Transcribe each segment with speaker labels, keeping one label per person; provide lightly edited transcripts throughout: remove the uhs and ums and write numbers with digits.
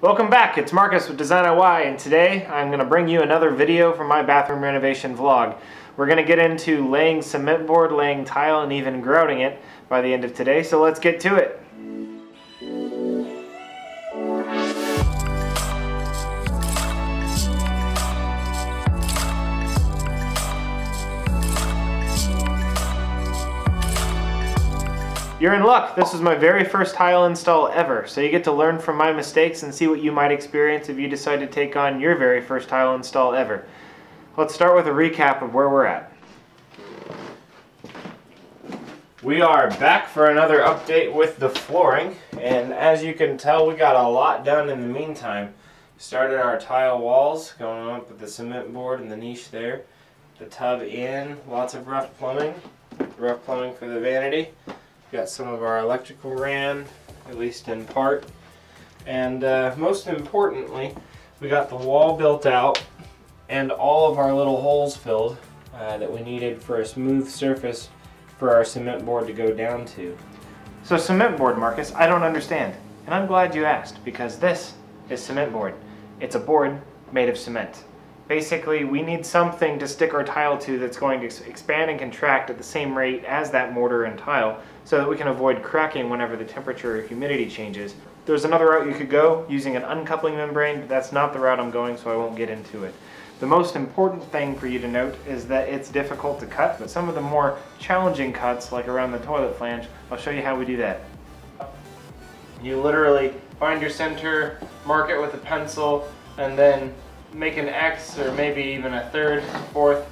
Speaker 1: Welcome back, it's Marcus with DesignIY, and today I'm going to bring you another video from my bathroom renovation vlog. We're going to get into laying cement board, laying tile, and even grouting it by the end of today, so let's get to it. You're in luck. This was my very first tile install ever, so you get to learn from my mistakes and see what you might experience if you decide to take on your very first tile install ever. Let's start with a recap of where we're at. We are back for another update with the flooring, and as you can tell, we got a lot done in the meantime. Started our tile walls, going up with the cement board and the niche there. The tub in, lots of rough plumbing for the vanity. Got some of our electrical ran, at least in part. And most importantly, we got the wall built out and all of our little holes filled that we needed for a smooth surface for our cement board to go down to. So cement board, Marcus, I don't understand. And I'm glad you asked, because this is cement board. It's a board made of cement. Basically, we need something to stick our tile to that's going to expand and contract at the same rate as that mortar and tile, so that we can avoid cracking whenever the temperature or humidity changes. There's another route you could go, using an uncoupling membrane, but that's not the route I'm going, so I won't get into it. The most important thing for you to note is that it's difficult to cut, but some of the more challenging cuts, like around the toilet flange, I'll show you how we do that. You literally find your center, mark it with a pencil, and then make an X or maybe even a third, fourth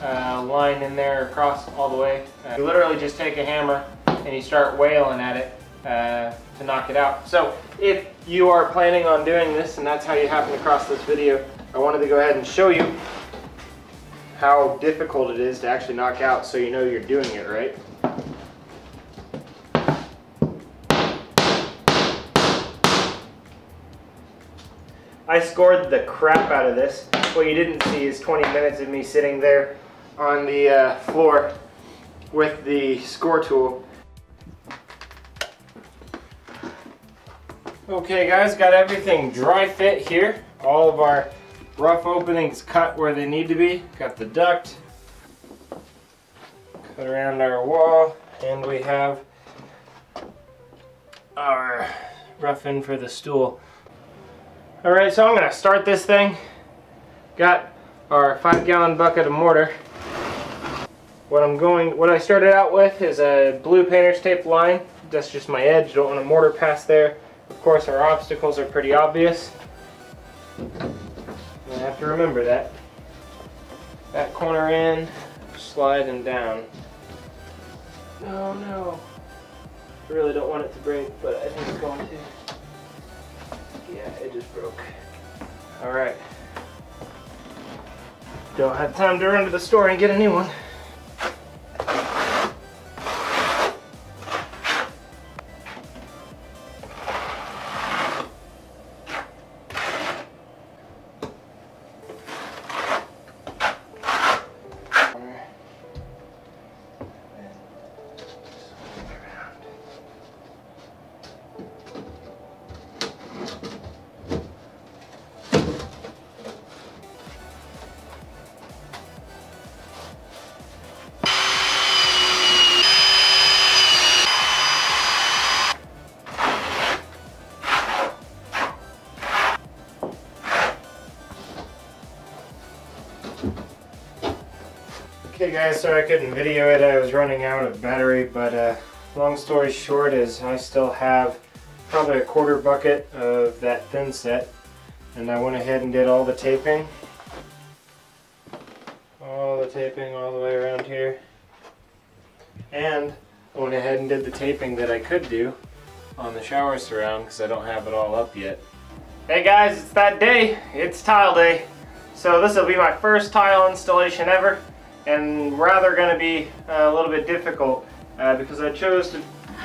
Speaker 1: line in there across all the way. You literally just take a hammer and you start wailing at it to knock it out. So if you are planning on doing this and that's how you happen across this video, I wanted to go ahead and show you how difficult it is to actually knock out, so you know you're doing it right. I scored the crap out of this. What you didn't see is 20 minutes of me sitting there on the floor with the score tool. Okay guys, got everything dry fit here. All of our rough openings cut where they need to be. Got the duct cut around our wall, and we have our rough in for the stool. Alright, so I'm going to start this thing. Got our 5-gallon bucket of mortar. What I started out with is a blue painter's tape line. That's just my edge, don't want a mortar pass there. Of course, our obstacles are pretty obvious. I have to remember that. That corner in, sliding down. Oh no. I really don't want it to break, but I think it's going to. Yeah, it just broke. Alright. Don't have time to run to the store and get a new one. Okay guys, sorry I couldn't video it, I was running out of battery, but long story short is I still have probably a quarter bucket of that thin set, and I went ahead and did all the taping. All the way around here. And I went ahead and did the taping that I could do on the shower surround because I don't have it all up yet. Hey guys, it's that day, it's tile day. So this will be my first tile installation ever, and rather going to be a little bit difficult because I chose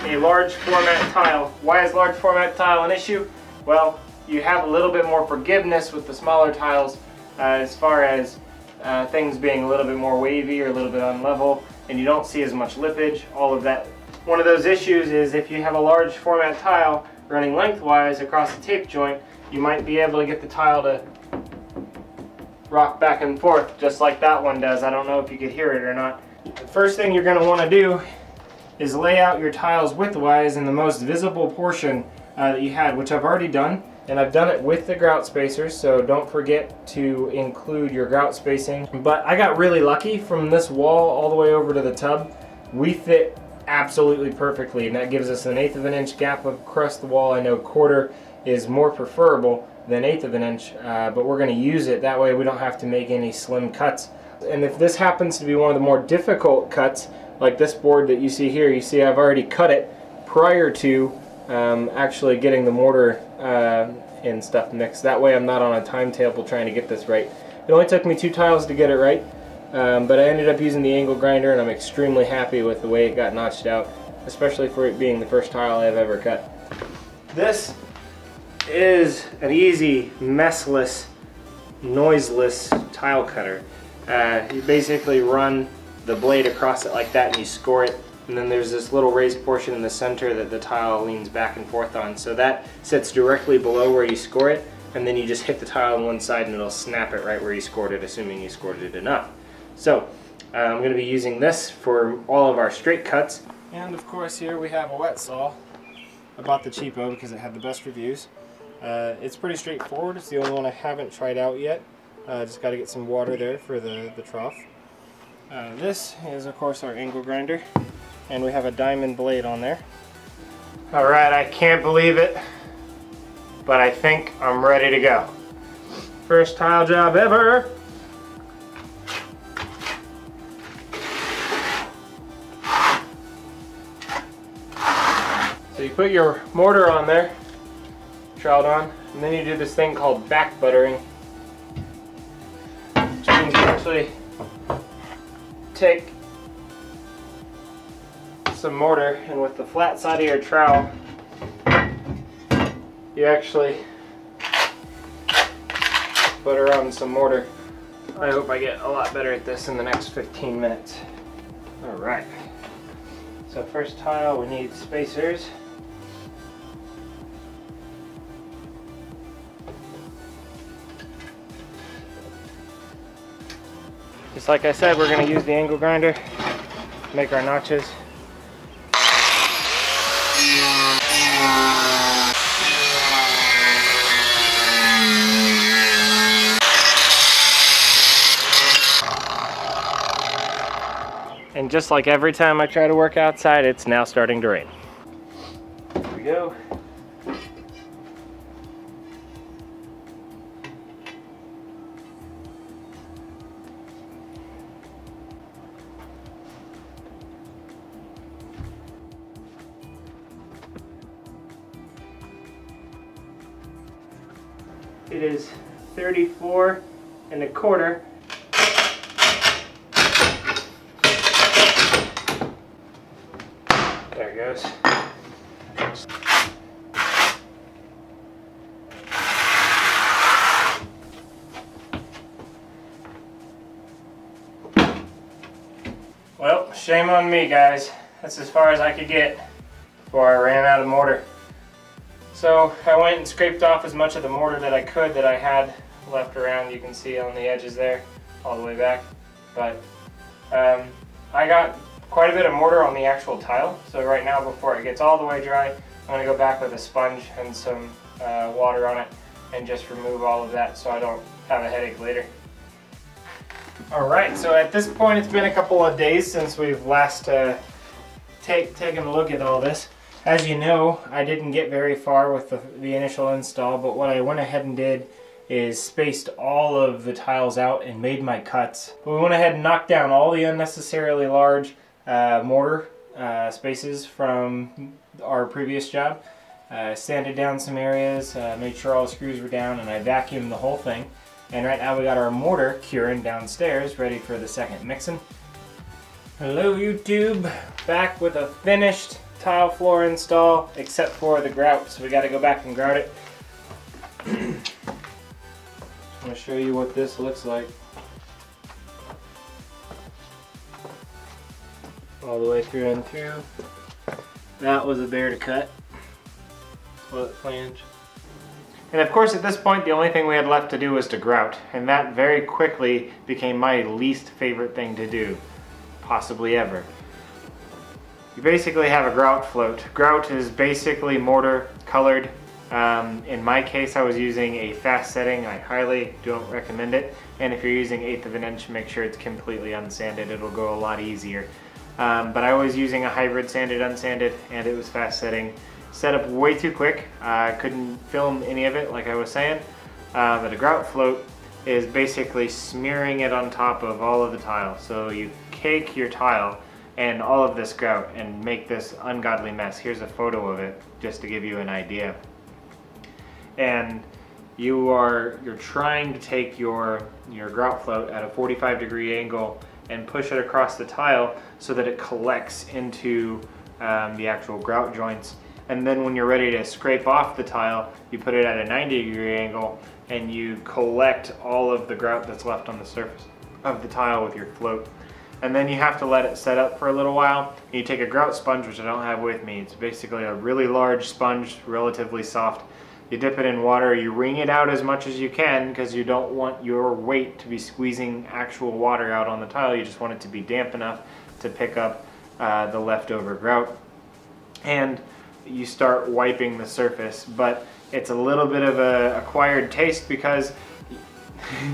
Speaker 1: a large format tile. Why is large format tile an issue? Well, you have a little bit more forgiveness with the smaller tiles as far as things being a little bit more wavy or a little bit unlevel, and you don't see as much lippage, all of that. One of those issues is if you have a large format tile, running lengthwise across the tape joint, you might be able to get the tile to rock back and forth just like that one does. I don't know if you could hear it or not. The first thing you're going to want to do is lay out your tiles widthwise in the most visible portion that you had, which I've already done. And I've done it with the grout spacers, so don't forget to include your grout spacing. But I got really lucky. From this wall all the way over to the tub, we fit absolutely perfectly, and that gives us an 1/8 of an inch gap across the wall. I know 1/4 is more preferable than 1/8 of an inch, but we're going to use it. That way we don't have to make any slim cuts. And if this happens to be one of the more difficult cuts, like this board that you see here, you see I've already cut it prior to actually getting the mortar and stuff mixed. That way I'm not on a timetable trying to get this right. It only took me 2 tiles to get it right, but I ended up using the angle grinder, and I'm extremely happy with the way it got notched out, especially for it being the first tile I've ever cut. This is an easy, messless, noiseless tile cutter. You basically run the blade across it like that and you score it, and then there's this little raised portion in the center that the tile leans back and forth on. So that sits directly below where you score it, and then you just hit the tile on one side and it'll snap it right where you scored it, assuming you scored it enough. So I'm going to be using this for all of our straight cuts. And of course here we have a wet saw. I bought the cheapo because it had the best reviews. It's pretty straightforward. It's the only one I haven't tried out yet. Just got to get some water there for the trough. This is of course our angle grinder, and we have a diamond blade on there. Alright, I can't believe it, but I think I'm ready to go. First tile job ever! So you put your mortar on there, trowel on, and then you do this thing called back buttering, which means you actually take some mortar, and with the flat side of your trowel you actually butter on some mortar. I hope I get a lot better at this in the next 15 minutes. Alright, so first tile we need spacers. Just like I said, we're going to use the angle grinder to make our notches. And just like every time I try to work outside, it's now starting to rain. Here we go. It is 34 1/4. There it goes. Well, shame on me, guys. That's as far as I could get before I ran out of mortar. So I went and scraped off as much of the mortar that I could that I had left around. You can see on the edges there, all the way back. But I got quite a bit of mortar on the actual tile. So right now, before it gets all the way dry, I'm going to go back with a sponge and some water on it and just remove all of that so I don't have a headache later. Alright, so at this point it's been a couple of days since we've last taken a look at all this. As you know, I didn't get very far with the initial install, but what I went ahead and did is spaced all of the tiles out and made my cuts. But we went ahead and knocked down all the unnecessarily large mortar spaces from our previous job. Sanded down some areas, made sure all the screws were down, and I vacuumed the whole thing. And right now we got our mortar curing downstairs, ready for the second mixing. Hello YouTube, back with a finished tile floor install, except for the grout, so we got to go back and grout it. I'm going to show you what this looks like. All the way through and through. That was a bear to cut. flange.
Speaker 2: And of course at this point the only thing we had left to do was to grout, and that very quickly became my least favorite thing to do, possibly ever. You basically have a grout float. Grout is basically mortar colored. In my case I was using a fast setting. I highly don't recommend it, and if you're using 1/8 of an inch, make sure it's completely unsanded. It'll go a lot easier. But I was using a hybrid sanded unsanded, and it was fast setting. Set up way too quick. I couldn't film any of it like I was saying. But a grout float is basically smearing it on top of all of the tile. So you cake your tile and all of this grout and make this ungodly mess. Here's a photo of it just to give you an idea. And you're trying to take your grout float at a 45-degree angle and push it across the tile so that it collects into the actual grout joints. And then when you're ready to scrape off the tile, you put it at a 90-degree angle and you collect all of the grout that's left on the surface of the tile with your float. And then you have to let it set up for a little while. You take a grout sponge, which I don't have with me. It's basically a really large sponge, relatively soft. You dip it in water, you wring it out as much as you can because you don't want your weight to be squeezing actual water out on the tile. You just want it to be damp enough to pick up the leftover grout. And you start wiping the surface, but it's a little bit of an acquired taste because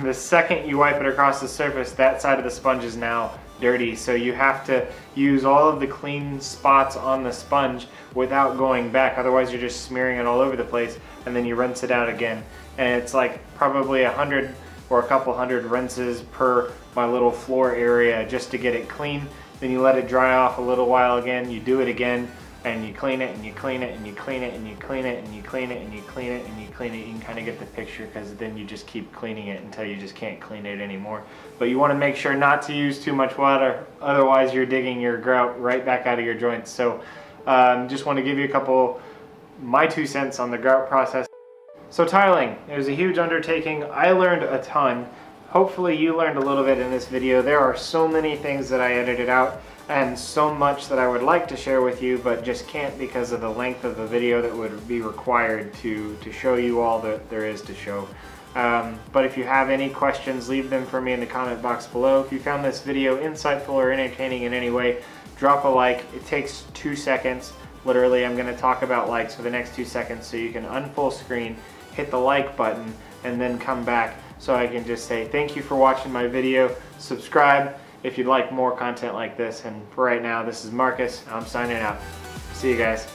Speaker 2: the second you wipe it across the surface, that side of the sponge is now dirty, so you have to use all of the clean spots on the sponge without going back, otherwise you're just smearing it all over the place, and then you rinse it out again. And it's like probably 100 or a couple hundred rinses per my little floor area just to get it clean. Then you let it dry off a little while again, you do it again, and you clean it and you clean it and you clean it and you clean it and you clean it and you clean it and you clean it. You can kind of get the picture because then you just keep cleaning it until you just can't clean it anymore. But you want to make sure not to use too much water, otherwise you're digging your grout right back out of your joints. So just want to give you a couple, my 2 cents on the grout process. So tiling, it was a huge undertaking. I learned a ton. Hopefully you learned a little bit in this video. There are so many things that I edited out and so much that I would like to share with you, but just can't because of the length of the video that would be required to show you all that there is to show. But if you have any questions, leave them for me in the comment box below. If you found this video insightful or entertaining in any way, drop a like. It takes 2 seconds. Literally, I'm going to talk about likes for the next 2 seconds, so you can unfull screen, hit the like button, and then come back so I can just say thank you for watching my video. Subscribe if you'd like more content like this. And for right now, this is Marcus. I'm signing out. See you guys.